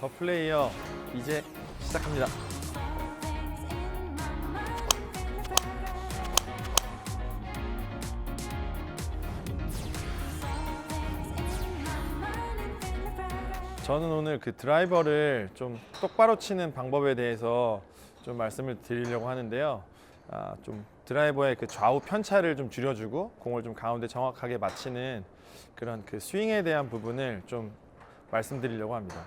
더 플레이어 이제 시작합니다. 저는 오늘 그 드라이버를 좀 똑바로 치는 방법에 대해서 좀 말씀을 드리려고 하는데요. 좀 드라이버의 그 좌우 편차를 좀 줄여주고 공을 좀 가운데 정확하게 맞히는 그런 그 스윙에 대한 부분을 좀 말씀드리려고 합니다.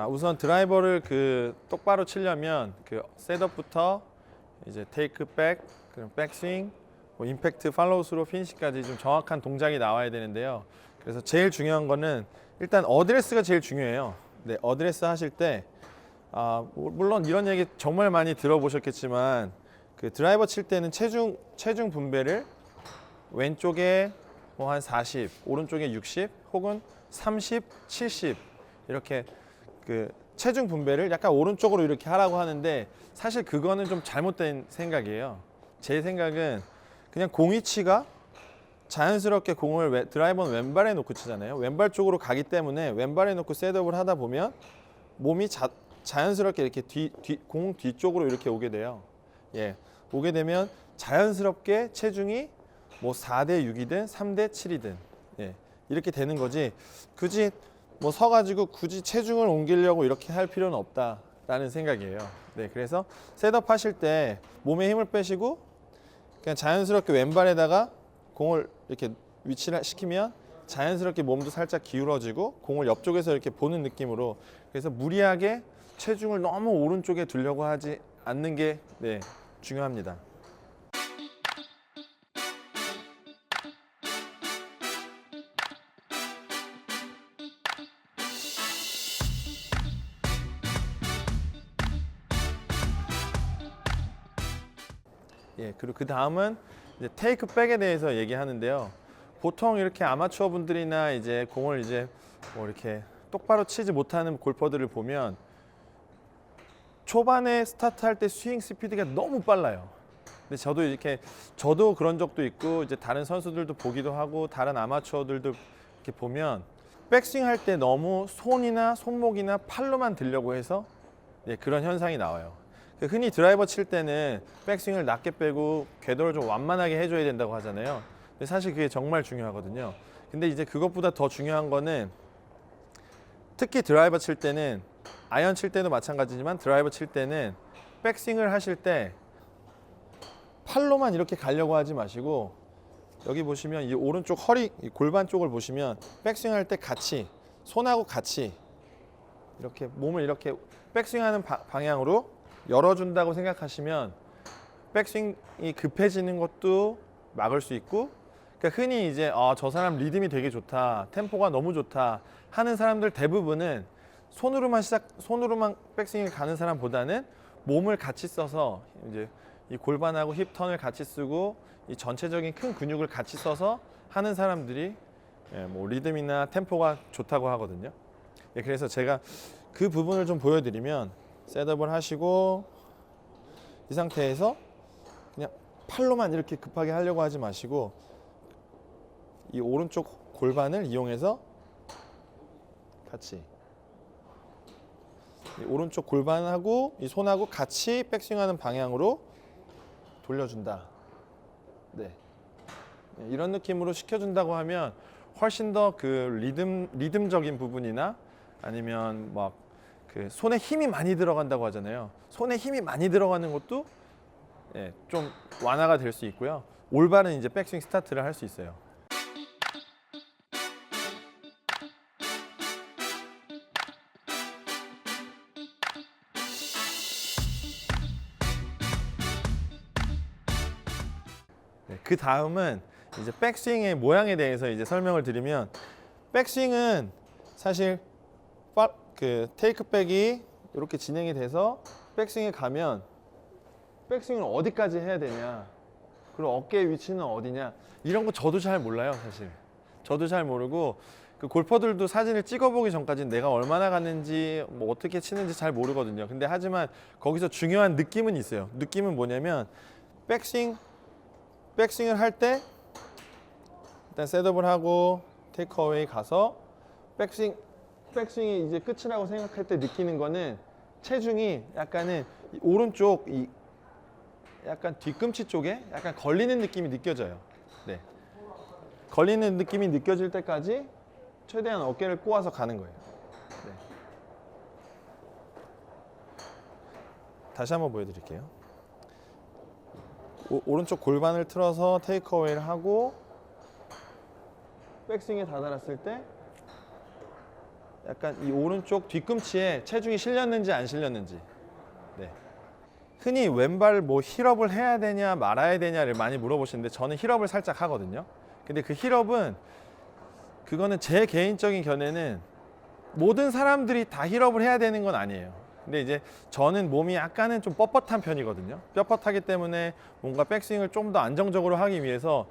우선 드라이버를 그 똑바로 치려면 그 셋업부터 이제 테이크 백, 그럼 백스윙, 뭐 임팩트, 팔로우 스로, 피니시까지 좀 정확한 동작이 나와야 되는데요. 그래서 제일 중요한 거는 일단 어드레스가 제일 중요해요. 네, 어드레스 하실 때 물론 이런 얘기 정말 많이 들어보셨겠지만 그 드라이버 칠 때는 체중 분배를 왼쪽에 뭐 한 40, 오른쪽에 60 혹은 30, 70 이렇게 그 체중 분배를 약간 오른쪽으로 이렇게 하라고 하는데 사실 그거는 좀 잘못된 생각이에요. 제 생각은 그냥 공 위치가 자연스럽게 공을 드라이버는 왼발에 놓고 치잖아요. 왼발 쪽으로 가기 때문에 왼발에 놓고 셋업을 하다 보면 몸이 자연스럽게 이렇게 공 뒤쪽으로 이렇게 오게 돼요. 예, 오게 되면 자연스럽게 체중이 뭐 4대 6이든 3대 7이든 예, 이렇게 되는 거지. 굳이 뭐 서가지고 굳이 체중을 옮기려고 이렇게 할 필요는 없다라는 생각이에요. 네, 그래서 셋업 하실 때 몸에 힘을 빼시고 그냥 자연스럽게 왼발에다가 공을 이렇게 위치를 시키면 자연스럽게 몸도 살짝 기울어지고 공을 옆쪽에서 이렇게 보는 느낌으로 그래서 무리하게 체중을 너무 오른쪽에 두려고 하지 않는 게 중요합니다. 예, 그리고 그 다음은 이제 테이크 백에 대해서 얘기하는데요. 보통 이렇게 아마추어 분들이나 이제 공을 이제 뭐 이렇게 똑바로 치지 못하는 골퍼들을 보면 초반에 스타트할 때 스윙 스피드가 너무 빨라요. 근데 저도 그런 적도 있고 이제 다른 선수들도 보기도 하고 다른 아마추어들도 이렇게 보면 백스윙 할 때 너무 손이나 손목이나 팔로만 들려고 해서 그런 현상이 나와요. 흔히 드라이버 칠 때는 백스윙을 낮게 빼고 궤도를 좀 완만하게 해줘야 된다고 하잖아요. 근데 사실 그게 정말 중요하거든요. 근데 이제 그것보다 더 중요한 거는 특히 드라이버 칠 때는 아이언 칠 때도 마찬가지지만 드라이버 칠 때는 백스윙을 하실 때 팔로만 이렇게 가려고 하지 마시고 여기 보시면 이 오른쪽 허리 이 골반 쪽을 보시면 백스윙 할 때 같이 손하고 같이 이렇게 몸을 이렇게 백스윙하는 방향으로 열어준다고 생각하시면 백스윙이 급해지는 것도 막을 수 있고 그러니까 흔히 이제 저 사람 리듬이 되게 좋다, 템포가 너무 좋다 하는 사람들 대부분은 손으로만 백스윙을 가는 사람보다는 몸을 같이 써서 이제 이 골반하고 힙 턴을 같이 쓰고 이 전체적인 큰 근육을 같이 써서 하는 사람들이 뭐 리듬이나 템포가 좋다고 하거든요. 그래서 제가 그 부분을 좀 보여드리면 셋업을 하시고 이 상태에서 그냥 팔로만 이렇게 급하게 하려고 하지 마시고 이 오른쪽 골반을 이용해서 같이 이 오른쪽 골반하고 이 손하고 같이 백스윙하는 방향으로 돌려준다. 네. 이런 느낌으로 시켜준다고 하면 훨씬 더 그 리듬적인 부분이나 아니면 막 그 손에 힘이 많이 들어간다고 하잖아요. 손에 힘이 많이 들어가는 것도 좀 완화가 될 수 있고요. 올바른 이제 백스윙 스타트를 할 수 있어요. 그 다음은 이제 백스윙의 모양에 대해서 이제 설명을 드리면 백스윙은 사실 그 테이크백이 이렇게 진행이 돼서 백스윙에 가면 백스윙을 어디까지 해야 되냐 그리고 어깨의 위치는 어디냐 이런 거 저도 잘 몰라요. 사실 저도 잘 모르고 그 골퍼들도 사진을 찍어보기 전까지는 내가 얼마나 갔는지 뭐 어떻게 치는지 잘 모르거든요. 근데 하지만 거기서 중요한 느낌은 있어요. 느낌은 뭐냐면 백스윙을 할 때 일단 셋업을 하고 테이크어웨이 가서 백스윙 백스윙이 이제 끝이라고 생각할 때 느끼는 거는 체중이 약간은 오른쪽 이 약간 뒤꿈치 쪽에 약간 걸리는 느낌이 느껴져요. 네. 걸리는 느낌이 느껴질 때까지 최대한 어깨를 꼬아서 가는 거예요. 네. 다시 한번 보여드릴게요. 오른쪽 골반을 틀어서 테이크어웨이를 하고 백스윙에 다다랐을 때 약간 이 오른쪽 뒤꿈치에 체중이 실렸는지 안 실렸는지. 네. 흔히 왼발 뭐 힐업을 해야 되냐 말아야 되냐를 많이 물어보시는데 저는 힐업을 살짝 하거든요. 근데 그 힐업은 그거는 제 개인적인 견해는 모든 사람들이 다 힐업을 해야 되는 건 아니에요. 근데 이제 저는 몸이 약간은 좀 뻣뻣한 편이거든요. 뻣뻣하기 때문에 뭔가 백스윙을 좀 더 안정적으로 하기 위해서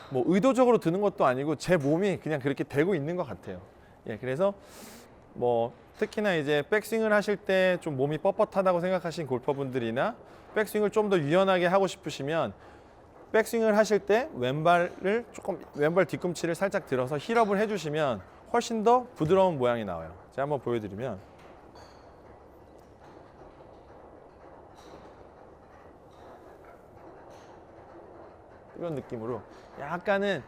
뭐 의도적으로 드는 것도 아니고 제 몸이 그냥 그렇게 되고 있는 것 같아요. 예, 그래서 뭐 특히나 이제 백스윙을 하실 때 좀 몸이 뻣뻣하다고 생각하신 골퍼분들이나 백스윙을 좀 더 유연하게 하고 싶으시면 백스윙을 하실 때 왼발 뒤꿈치를 살짝 들어서 힐업을 해주시면 훨씬 더 부드러운 모양이 나와요. 제가 한번 보여드리면 이런 느낌으로 약간은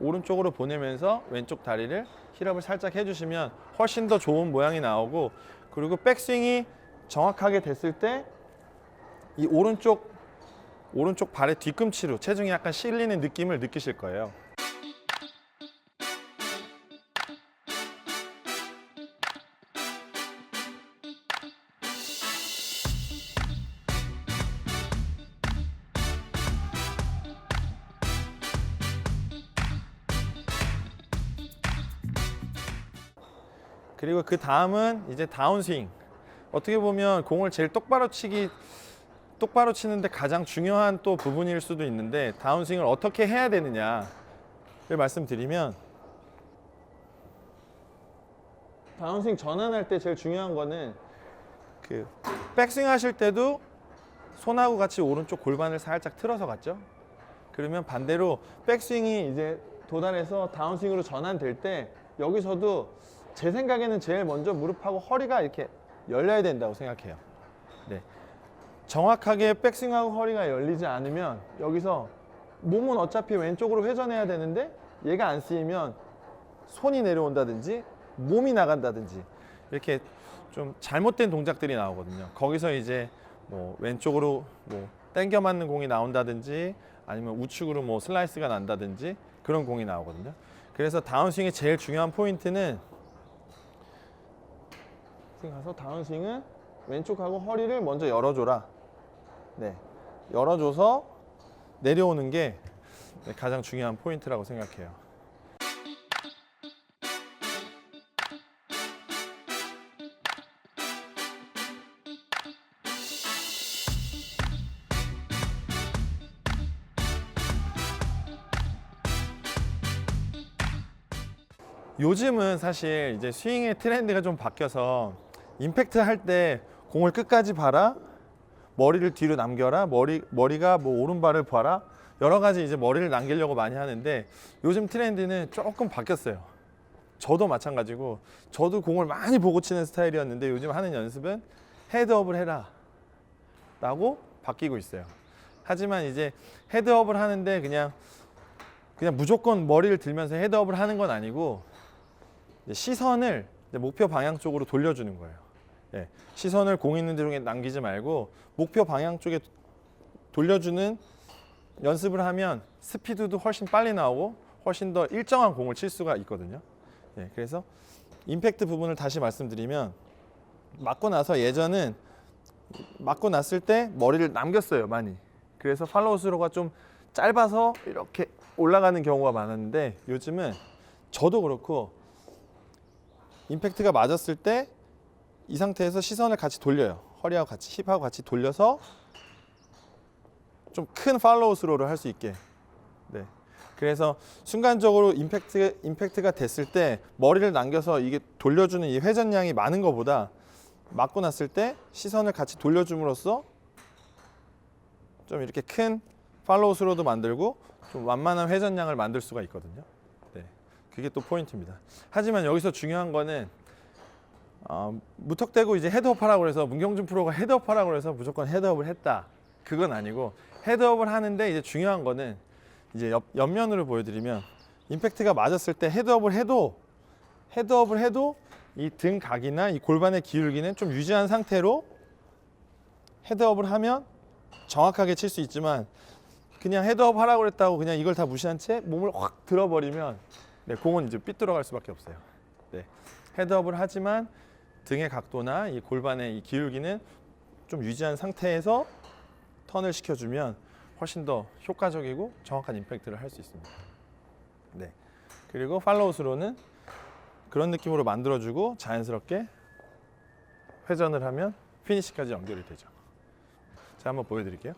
오른쪽으로 보내면서 왼쪽 다리를 힐업을 살짝 해주시면 훨씬 더 좋은 모양이 나오고, 그리고 백스윙이 정확하게 됐을 때 이 오른쪽 발의 뒤꿈치로 체중이 약간 실리는 느낌을 느끼실 거예요. 그리고 그 다음은 이제 다운스윙. 어떻게 보면 공을 제일 똑바로 치는데 가장 중요한 또 부분일 수도 있는데, 다운스윙을 어떻게 해야 되느냐를 말씀드리면, 다운스윙 전환할 때 제일 중요한 거는 그 백스윙 하실 때도 손하고 같이 오른쪽 골반을 살짝 틀어서 갔죠. 그러면 반대로 백스윙이 이제 도달해서 다운스윙으로 전환될 때 여기서도 제 생각에는 제일 먼저 무릎하고 허리가 이렇게 열려야 된다고 생각해요. 네. 정확하게 백스윙하고 허리가 열리지 않으면 여기서 몸은 어차피 왼쪽으로 회전해야 되는데 얘가 안 쓰이면 손이 내려온다든지 몸이 나간다든지 이렇게 좀 잘못된 동작들이 나오거든요. 거기서 이제 뭐 왼쪽으로 뭐 당겨 맞는 공이 나온다든지 아니면 우측으로 뭐 슬라이스가 난다든지 그런 공이 나오거든요. 그래서 다운스윙의 제일 중요한 포인트는 가서 다운스윙은 왼쪽하고 허리를 먼저 열어줘라. 네, 열어줘서 내려오는 게 가장 중요한 포인트라고 생각해요. 요즘은 사실 이제 스윙의 트렌드가 좀 바뀌어서 임팩트 할 때 공을 끝까지 봐라, 머리를 뒤로 남겨라, 머리가 뭐 오른발을 봐라, 여러 가지 이제 머리를 남기려고 많이 하는데 요즘 트렌드는 조금 바뀌었어요. 저도 마찬가지고 저도 공을 많이 보고 치는 스타일이었는데 요즘 하는 연습은 헤드업을 해라 라고 바뀌고 있어요. 하지만 이제 헤드업을 하는데 그냥 무조건 머리를 들면서 헤드업을 하는 건 아니고 시선을 목표 방향 쪽으로 돌려주는 거예요. 예, 시선을 공 있는 데로 남기지 말고 목표 방향 쪽에 돌려주는 연습을 하면 스피드도 훨씬 빨리 나오고 훨씬 더 일정한 공을 칠 수가 있거든요. 예, 그래서 임팩트 부분을 다시 말씀드리면, 맞고 나서 예전은 맞고 났을 때 머리를 남겼어요, 많이. 그래서 팔로우 스로가 좀 짧아서 이렇게 올라가는 경우가 많았는데 요즘은 저도 그렇고 임팩트가 맞았을 때 이 상태에서 시선을 같이 돌려요. 허리하고 같이, 힙하고 같이 돌려서 좀 큰 팔로우 스로를 할 수 있게. 네. 그래서 순간적으로 임팩트가 됐을 때 머리를 남겨서 이게 돌려주는 이 회전량이 많은 것보다 맞고 났을 때 시선을 같이 돌려줌으로써 좀 이렇게 큰 팔로우 스로도 만들고 좀 완만한 회전량을 만들 수가 있거든요. 네. 그게 또 포인트입니다. 하지만 여기서 중요한 거는 무턱대고 이제 헤드업 하라고 해서 문경준 프로가 헤드업 하라고 해서 무조건 헤드업을 했다. 그건 아니고 헤드업을 하는데 이제 중요한 거는 이제 옆면으로 보여드리면 임팩트가 맞았을 때 헤드업을 해도 이 등 각이나 이 골반의 기울기는 좀 유지한 상태로 헤드업을 하면 정확하게 칠 수 있지만 그냥 헤드업 하라고 그랬다고 그냥 이걸 다 무시한 채 몸을 확 들어버리면 네, 공은 이제 삐뚤어갈 수밖에 없어요. 네, 헤드업을 하지만 등의 각도나 이 골반의 이 기울기는 좀 유지한 상태에서 턴을 시켜주면 훨씬 더 효과적이고 정확한 임팩트를 할 수 있습니다. 네, 그리고 팔로우스로는 그런 느낌으로 만들어주고 자연스럽게 회전을 하면 피니시까지 연결이 되죠. 자, 한번 보여드릴게요.